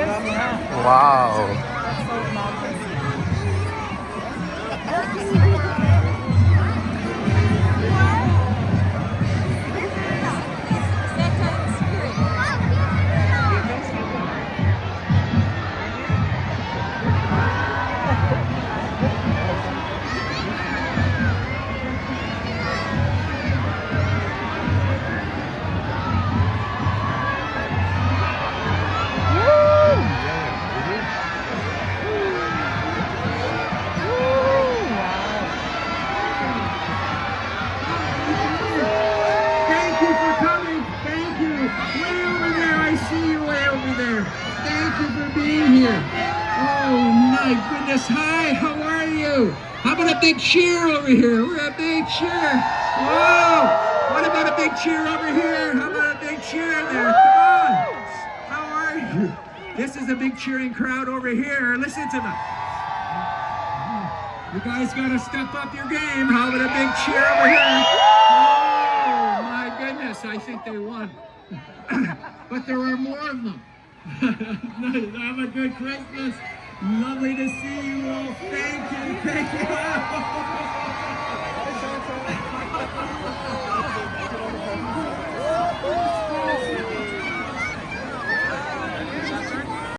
Wow. Thank you for coming. Thank you. Way over there. I see you way over there. Thank you for being here. Oh my goodness. Hi, how are you? How about a big cheer over here? We're a big cheer. Whoa. What about a big cheer over here? How about a big cheer there? Come on. How are you? This is a big cheering crowd over here. Listen to them. You guys gotta step up your game. How about a big cheer over here? Oh my goodness, I think they won. But there were more of them. Have a good Christmas. Lovely to see you all. Thank you.